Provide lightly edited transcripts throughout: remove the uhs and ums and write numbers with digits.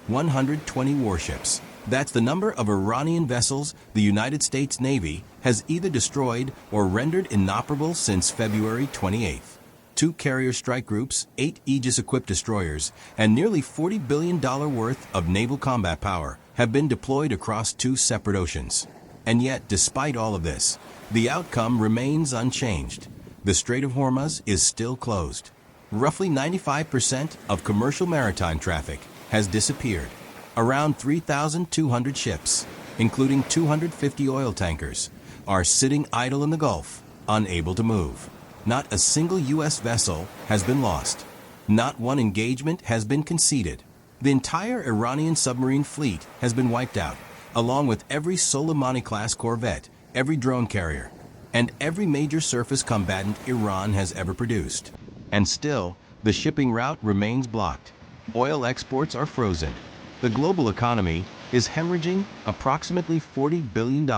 120 warships. That's the number of Iranian vessels the United States Navy has either destroyed or rendered inoperable since February 28th. 2 carrier strike groups, 8 Aegis-equipped destroyers, and nearly $40 billion worth of naval combat power have been deployed across 2 separate oceans. And yet, despite all of this, the outcome remains unchanged. The Strait of Hormuz is still closed. Roughly 95% of commercial maritime traffic has disappeared. Around 3,200 ships, including 250 oil tankers, are sitting idle in the Gulf, unable to move. Not a single U.S. vessel has been lost. Not one engagement has been conceded. The entire Iranian submarine fleet has been wiped out, along with every Soleimani-class corvette, every drone carrier, and every major surface combatant Iran has ever produced. And still, the shipping route remains blocked. Oil exports are frozen. The global economy is hemorrhaging approximately $40 billion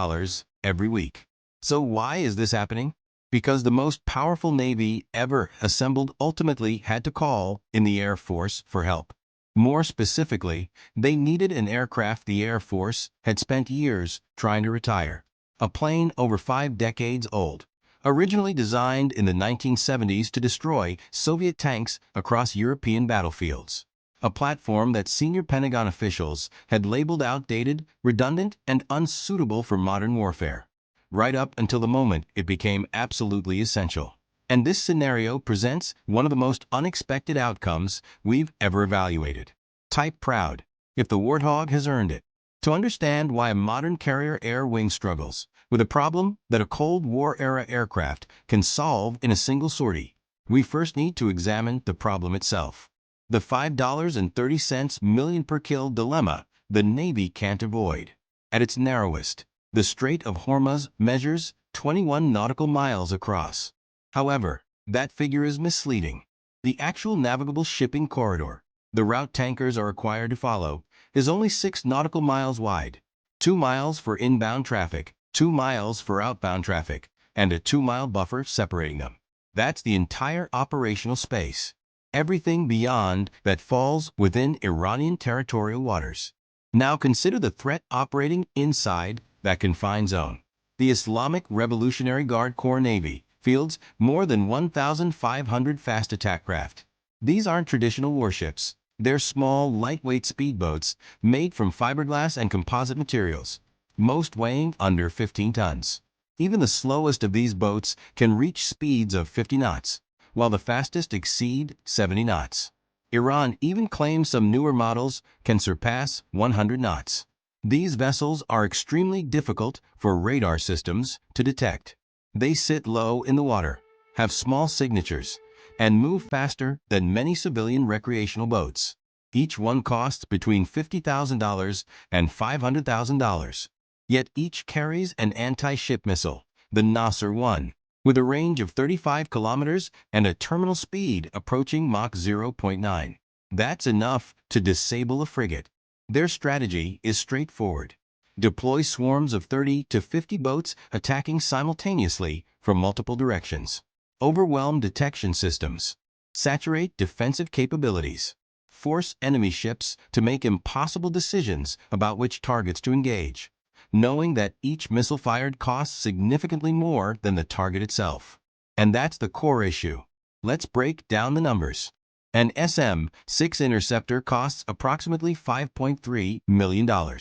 every week. So why is this happening? Because the most powerful navy ever assembled ultimately had to call in the Air Force for help. More specifically, they needed an aircraft the Air Force had spent years trying to retire. A plane over 5 decades old, originally designed in the 1970s to destroy Soviet tanks across European battlefields. A platform that senior Pentagon officials had labeled outdated, redundant, and unsuitable for modern warfare, right up until the moment it became absolutely essential. And this scenario presents one of the most unexpected outcomes we've ever evaluated. Type proud, if the Warthog has earned it. To understand why a modern carrier air wing struggles with a problem that a Cold War-era aircraft can solve in a single sortie, we first need to examine the problem itself. The $5.30 million per kill dilemma the Navy can't avoid. At its narrowest, the Strait of Hormuz measures 21 nautical miles across. However, that figure is misleading. The actual navigable shipping corridor, the route tankers are required to follow, is only 6 nautical miles wide. 2 miles for inbound traffic, 2 miles for outbound traffic, and a 2-mile buffer separating them. That's the entire operational space. Everything beyond that falls within Iranian territorial waters. Now consider the threat operating inside that confined zone. The Islamic Revolutionary Guard Corps Navy fields more than 1,500 fast attack craft. These aren't traditional warships. They're small, lightweight speedboats made from fiberglass and composite materials, most weighing under 15 tons. Even the slowest of these boats can reach speeds of 50 knots, while the fastest exceed 70 knots. Iran even claims some newer models can surpass 100 knots. These vessels are extremely difficult for radar systems to detect. They sit low in the water, have small signatures, and move faster than many civilian recreational boats. Each one costs between $50,000 and $500,000. Yet each carries an anti-ship missile, the Nasser-1, with a range of 35 kilometers and a terminal speed approaching Mach 0.9. That's enough to disable a frigate. Their strategy is straightforward. Deploy swarms of 30 to 50 boats attacking simultaneously from multiple directions. Overwhelm detection systems. Saturate defensive capabilities. Force enemy ships to make impossible decisions about which targets to engage, knowing that each missile fired costs significantly more than the target itself. And that's the core issue. Let's break down the numbers. An SM-6 interceptor costs approximately $5.3 million.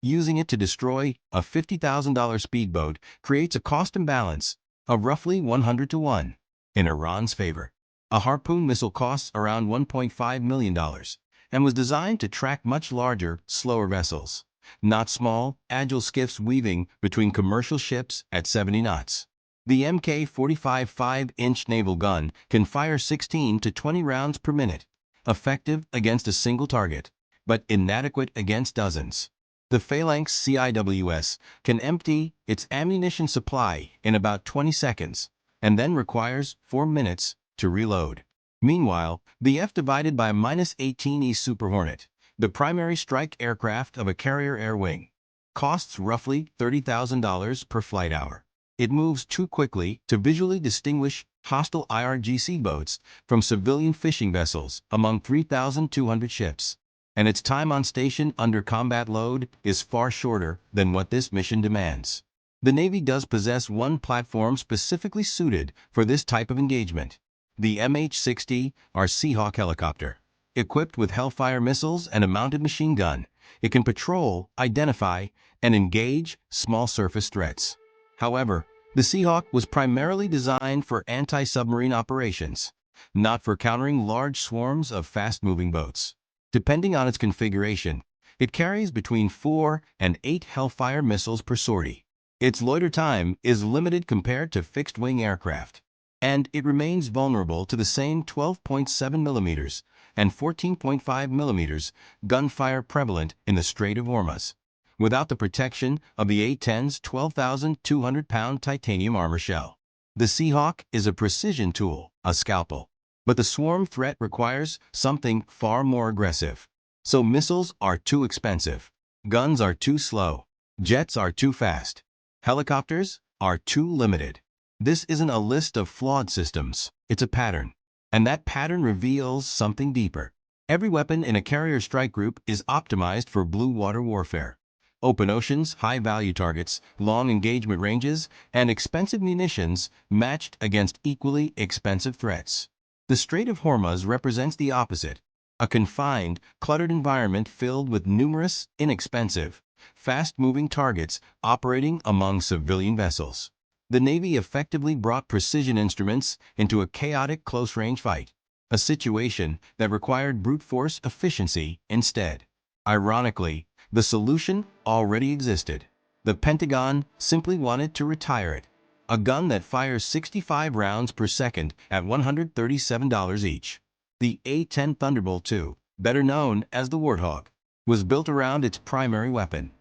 Using it to destroy a $50,000 speedboat creates a cost imbalance of roughly 100 to 1 in Iran's favor. A Harpoon missile costs around $1.5 million and was designed to track much larger, slower vessels, not small, agile skiffs weaving between commercial ships at 70 knots. The Mk-45 5-inch naval gun can fire 16 to 20 rounds per minute, effective against a single target, but inadequate against dozens. The Phalanx CIWS can empty its ammunition supply in about 20 seconds, and then requires 4 minutes to reload. Meanwhile, the F/-18E Super Hornet, the primary strike aircraft of a carrier air wing, costs roughly $30,000 per flight hour. It moves too quickly to visually distinguish hostile IRGC boats from civilian fishing vessels among 3,200 ships. and its time on station under combat load is far shorter than what this mission demands. The Navy does possess one platform specifically suited for this type of engagement, the MH-60 or Seahawk helicopter. Equipped with Hellfire missiles and a mounted machine gun, it can patrol, identify, and engage small surface threats. However, the Seahawk was primarily designed for anti-submarine operations, not for countering large swarms of fast-moving boats. Depending on its configuration, it carries between 4 and 8 Hellfire missiles per sortie. Its loiter time is limited compared to fixed-wing aircraft, and it remains vulnerable to the same 12.7 mm and 14.5 mm gunfire prevalent in the Strait of Hormuz, without the protection of the A-10's 12,200-pound titanium armor shell. The Seahawk is a precision tool, a scalpel, but the swarm threat requires something far more aggressive. So missiles are too expensive, guns are too slow, jets are too fast, helicopters are too limited. This isn't a list of flawed systems, it's a pattern. And that pattern reveals something deeper. Every weapon in a carrier strike group is optimized for blue water warfare. Open oceans, high-value targets, long engagement ranges, and expensive munitions matched against equally expensive threats. The Strait of Hormuz represents the opposite, a confined, cluttered environment filled with numerous, inexpensive, fast-moving targets operating among civilian vessels. The Navy effectively brought precision instruments into a chaotic close-range fight, a situation that required brute force efficiency instead. Ironically, the solution already existed. The Pentagon simply wanted to retire it. A gun that fires 65 rounds per second at $137 each. The A-10 Thunderbolt II, better known as the Warthog, was built around its primary weapon,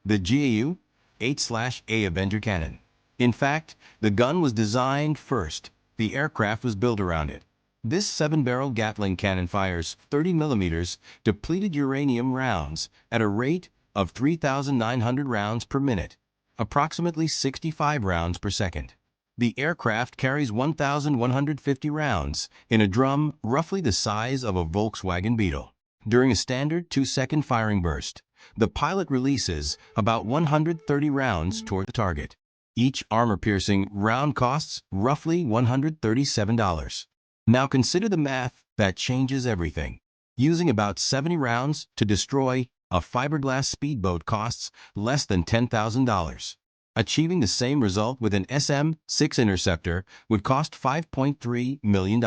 the GAU 8/A Avenger cannon. In fact, the gun was designed first. The aircraft was built around it. This 7-barrel Gatling cannon fires 30 mm depleted uranium rounds at a rate of 3,900 rounds per minute, approximately 65 rounds per second. The aircraft carries 1,150 rounds in a drum roughly the size of a Volkswagen Beetle. During a standard 2-second firing burst, the pilot releases about 130 rounds toward the target. Each armor-piercing round costs roughly $137. Now consider the math that changes everything. Using about 70 rounds to destroy a fiberglass speedboat costs less than $10,000. Achieving the same result with an SM-6 interceptor would cost $5.3 million.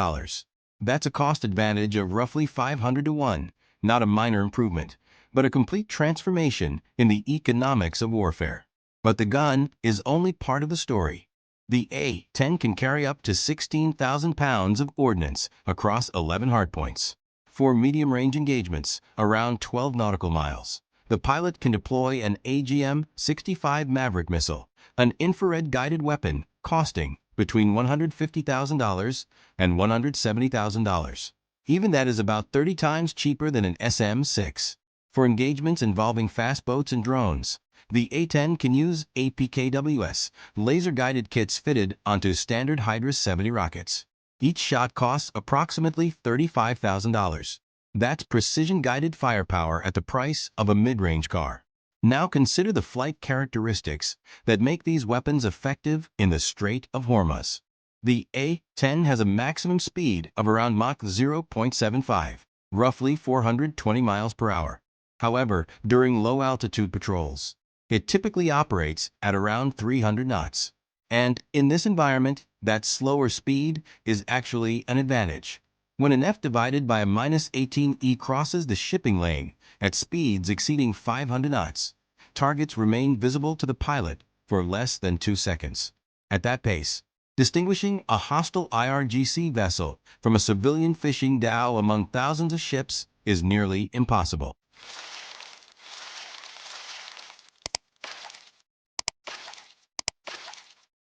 That's a cost advantage of roughly 500 to 1, not a minor improvement, but a complete transformation in the economics of warfare. But the gun is only part of the story. The A-10 can carry up to 16,000 pounds of ordnance across 11 hardpoints. For medium-range engagements, around 12 nautical miles, the pilot can deploy an AGM-65 Maverick missile, an infrared-guided weapon costing between $150,000 and $170,000. Even that is about 30 times cheaper than an SM-6. For engagements involving fast boats and drones, the A-10 can use APKWS, laser-guided kits fitted onto standard Hydra 70 rockets. Each shot costs approximately $35,000. That's precision-guided firepower at the price of a mid-range car. Now consider the flight characteristics that make these weapons effective in the Strait of Hormuz. The A-10 has a maximum speed of around Mach 0.75, roughly 420 miles per hour. However, during low-altitude patrols, it typically operates at around 300 knots. And in this environment, that slower speed is actually an advantage. When an F divided by a -18E crosses the shipping lane at speeds exceeding 500 knots, targets remain visible to the pilot for less than 2 seconds. At that pace, distinguishing a hostile IRGC vessel from a civilian fishing dhow among thousands of ships is nearly impossible.